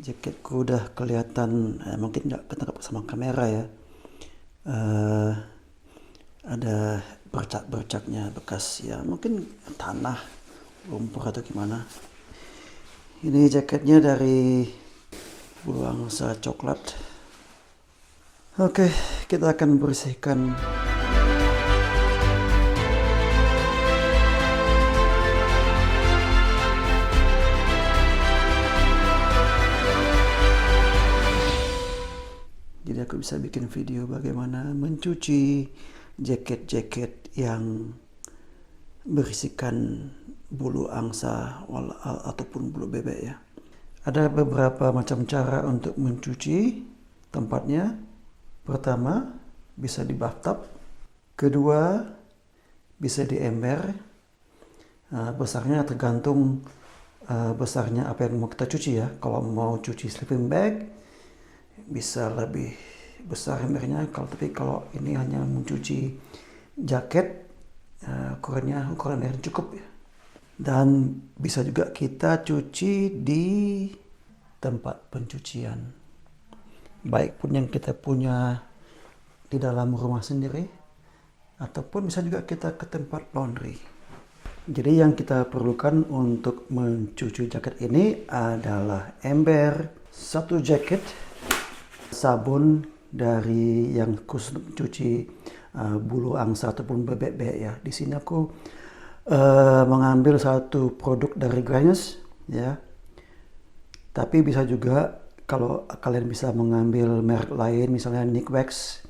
Jaketku udah kelihatan, mungkin nggak ketangkap sama kamera ya. Eh, ada bercak-bercaknya bekas ya, mungkin tanah, lumpur atau gimana. Ini jaketnya dari bulu angsa coklat. Oke, kita akan bersihkan. Jadi aku bisa bikin video bagaimana mencuci jaket-jaket yang berisikan bulu angsa ataupun bulu bebek ya. Ada beberapa macam cara untuk mencuci tempatnya. Pertama, bisa di bathtub. Kedua, bisa di ember. Besarnya tergantung besarnya apa yang mau kita cuci ya. Kalau mau cuci sleeping bag, bisa lebih besar embernya. Tapi kalau ini hanya mencuci jaket, ukuran air cukup ya. Dan bisa juga kita cuci di tempat pencucian, baik pun yang kita punya di dalam rumah sendiri ataupun bisa juga kita ke tempat laundry. Jadi yang kita perlukan untuk mencuci jaket ini adalah ember, satu jaket, sabun dari yang khusus mencuci bulu angsa ataupun bebek ya. Di sini aku mengambil satu produk dari Gaines ya. Tapi bisa juga kalau kalian bisa mengambil merek lain, misalnya Nikwax,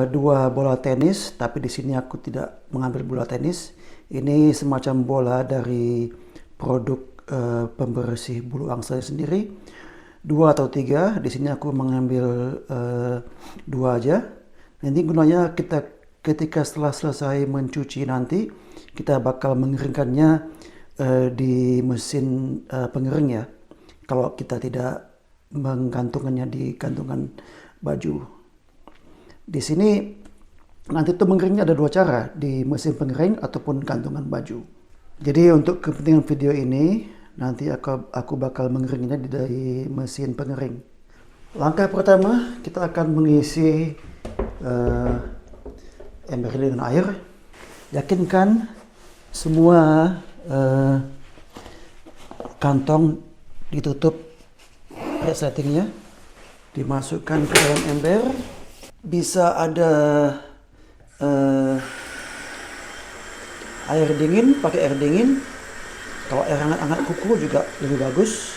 dua bola tenis. Tapi di sini aku tidak mengambil bola tenis. Ini semacam bola dari produk pembersih bulu angsa sendiri. 2 atau 3. Di sini aku mengambil 2 aja. Nanti gunanya ketika setelah selesai mencuci nanti kita bakal mengeringkannya di mesin pengering ya. Kalau kita tidak menggantungannya di gantungan baju. Di sini nanti tuh mengeringnya ada 2 cara, di mesin pengering ataupun gantungan baju. Jadi untuk kepentingan video ini nanti aku bakal mengeringnya dari mesin pengering. Langkah pertama, kita akan mengisi ember dengan air. Yakinkan semua kantong ditutup resletingnya, dimasukkan ke dalam ember. Bisa ada air dingin, pakai air dingin. Kalau air hangat-hangat kuku juga lebih bagus.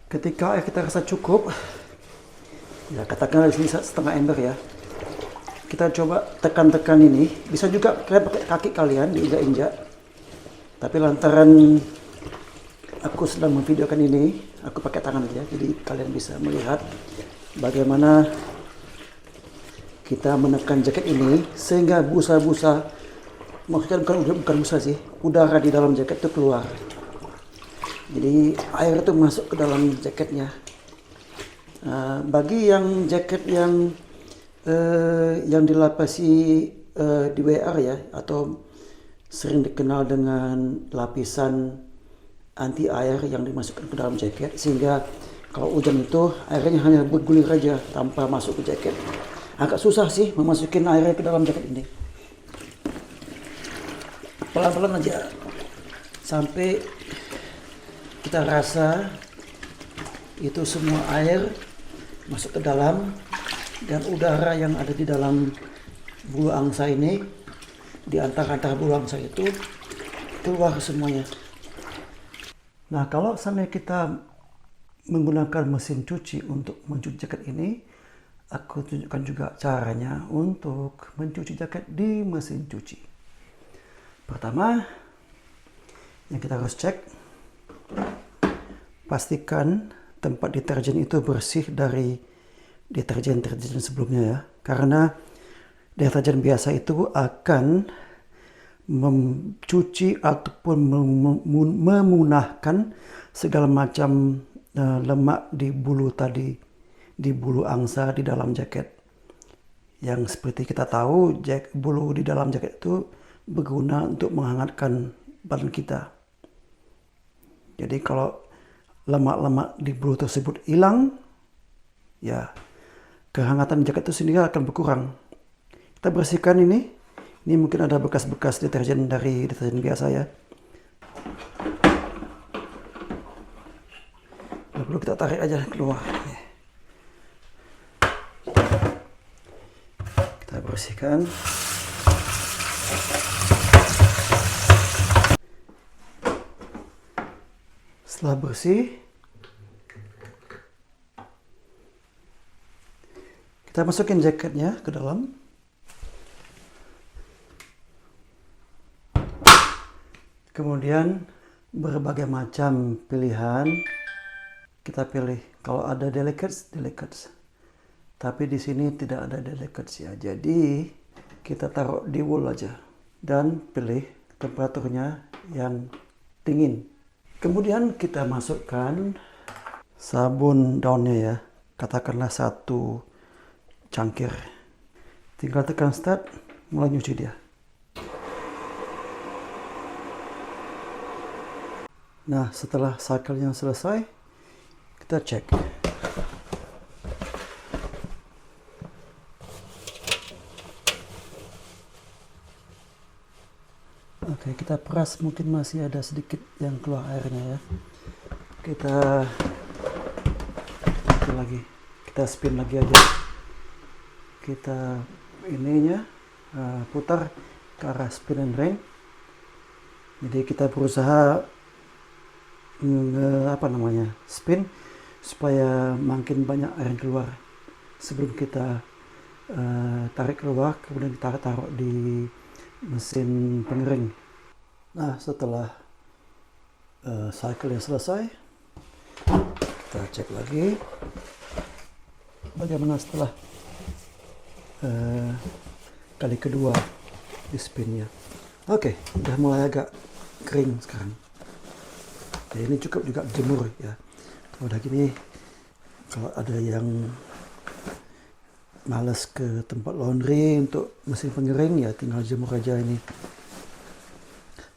Ketika air kita rasa cukup, ya katakanlah di sini setengah ember ya, kita coba tekan-tekan ini. Bisa juga kalian pakai kaki kalian diinjak-injak. Tapi lantaran aku sedang memvideokan ini, aku pakai tangan aja. Jadi kalian bisa melihat bagaimana kita menekan jaket ini sehingga busa-busa, maksudnya bukan busa sih, udara di dalam jaket itu keluar. Jadi air itu masuk ke dalam jaketnya. Bagi yang jaket yang dilapisi di WR ya, atau sering dikenal dengan lapisan anti air yang dimasukkan ke dalam jaket, sehingga kalau hujan itu airnya hanya bergulir aja tanpa masuk ke jaket. Agak susah sih memasukin airnya ke dalam jaket ini. Pelan-pelan aja sampai kita rasa itu semua air masuk ke dalam, dan udara yang ada di dalam bulu angsa ini, di antara bulu angsa itu keluar semuanya. Nah, kalau seandainya kita menggunakan mesin cuci untuk mencuci jaket ini, aku tunjukkan juga caranya untuk mencuci jaket di mesin cuci. Pertama, yang kita harus cek, pastikan tempat deterjen itu bersih dari deterjen sebelumnya ya. Karena deterjen biasa itu akan mencuci ataupun memunahkan segala macam lemak di bulu tadi, di bulu angsa di dalam jaket. Yang seperti kita tahu, bulu di dalam jaket itu berguna untuk menghangatkan badan kita. Jadi kalau lemak-lemak di bulu tersebut hilang, ya kehangatan jaket itu sendiri akan berkurang. Kita bersihkan ini. Ini mungkin ada bekas-bekas deterjen dari deterjen biasa ya. Lalu kita tarik aja keluar. Kita bersihkan. Setelah bersih, kita masukin jaketnya ke dalam. Kemudian berbagai macam pilihan kita pilih. Kalau ada delicates. Tapi di sini tidak ada delicates ya. Jadi kita taruh di wool aja dan pilih temperaturnya yang dingin. Kemudian kita masukkan sabun daunnya ya. Katakanlah 1 cangkir. Tinggal tekan start, mulai nyuci dia. Nah, setelah cycle-nya selesai, kita cek. Oke, kita peras, mungkin masih ada sedikit yang keluar airnya ya. Kita spin lagi aja. Kita ininya putar ke arah spin and drain. Jadi kita berusaha spin supaya makin banyak air yang keluar sebelum kita tarik keluar, kemudian kita taruh di mesin pengering. Nah, setelah cycle yang selesai, kita cek lagi bagaimana setelah kali kedua di spinnya. Oke, udah mulai agak kering sekarang. Ya, ini cukup juga jemur ya. Udah gini, kalau ada yang males ke tempat laundry untuk mesin pengering ya tinggal jemur aja ini.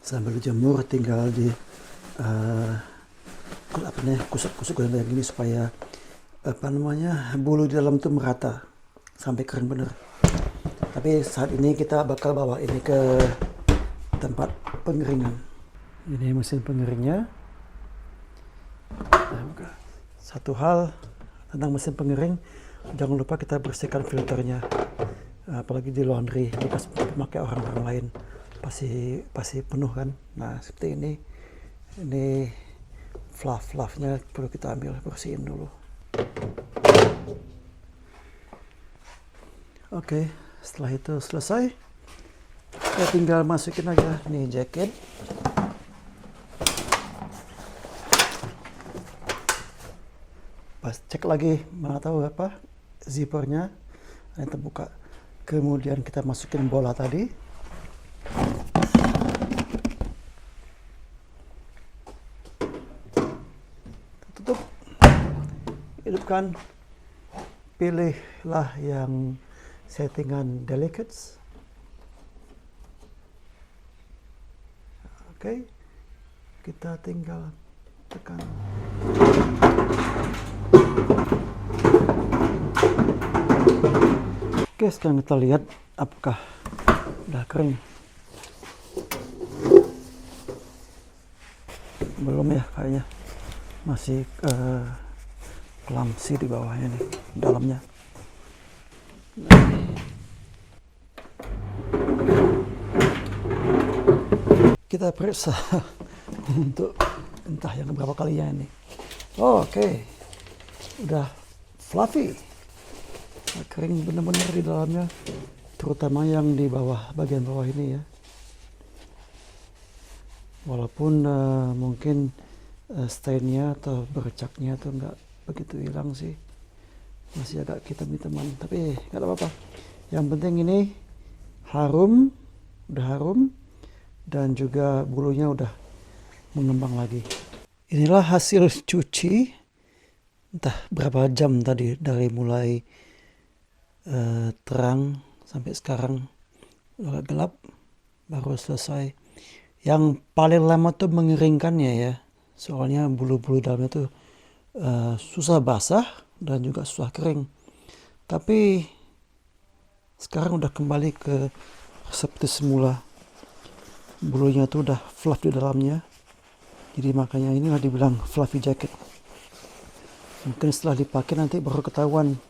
Sambil jemur tinggal di kusuk-kusuk kayak gini supaya bulu di dalam itu merata sampai kering bener. Tapi saat ini kita bakal bawa ini ke tempat pengeringan. Ini mesin pengeringnya. Satu hal tentang mesin pengering, jangan lupa kita bersihkan filternya, apalagi di laundry bekas pakai orang lain pasti penuh kan. Nah, seperti ini fluffnya perlu kita ambil, bersihin dulu. Oke, setelah itu selesai, kita tinggal masukin aja nih jaket. Pas cek lagi, mana tahu apa zippernya yang terbuka. Kemudian kita masukin bola tadi. Tutup. Hidupkan. Pilihlah yang settingan delicates. Oke. Kita tinggal tekan. Oke, sekarang kita lihat apakah udah kering. Belum ya, kayaknya masih clumsy di bawahnya nih, dalamnya. Kita periksa untuk entah yang berapa kalinya ini. Oke. Udah fluffy, kering benar-benar di dalamnya, terutama yang di bawah, bagian bawah ini ya. Walaupun mungkin stainnya atau bercaknya tuh nggak begitu hilang sih, masih agak hitam-hitaman, tapi nggak apa-apa. Yang penting ini harum, udah harum, dan juga bulunya udah mengembang lagi. Inilah hasil cuci. Entah berapa jam tadi, dari mulai terang sampai sekarang agak gelap, baru selesai. Yang paling lama tuh mengeringkannya ya, Soalnya bulu-bulu dalamnya tuh susah basah dan juga susah kering. Tapi sekarang udah kembali ke seperti semula. Bulunya tuh udah fluff di dalamnya. Jadi makanya inilah dibilang fluffy jacket. Mungkin setelah dipakai nanti baru ketahuan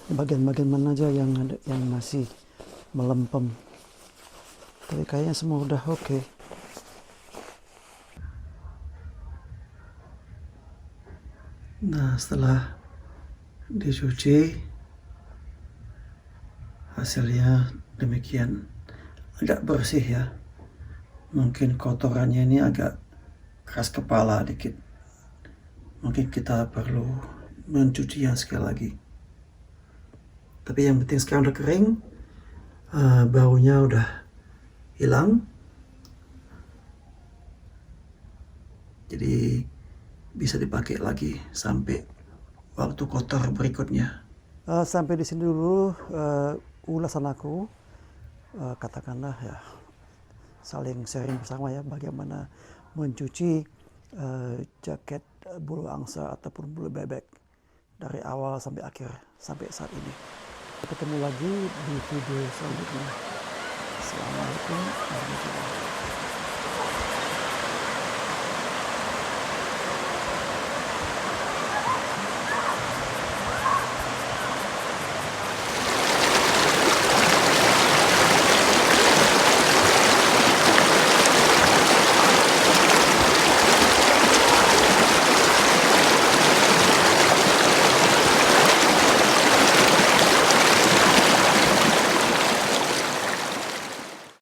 bagian-bagian mana aja yang ada yang masih melempem. Tapi kayaknya semua udah oke. Nah, setelah dicuci, hasilnya demikian. Agak bersih ya. Mungkin kotorannya ini agak keras kepala dikit. Mungkin kita perlu mencucinya sekali lagi. Tapi yang penting sekarang udah kering, baunya udah hilang. Jadi bisa dipakai lagi sampai waktu kotor berikutnya. Sampai di sini dulu ulasan aku. Katakanlah ya, saling sharing bersama ya bagaimana mencuci jaket bulu angsa ataupun bulu bebek dari awal sampai akhir sampai saat ini. Ketemu lagi di video selanjutnya. Assalamualaikum warahmatullahi wabarakatuh.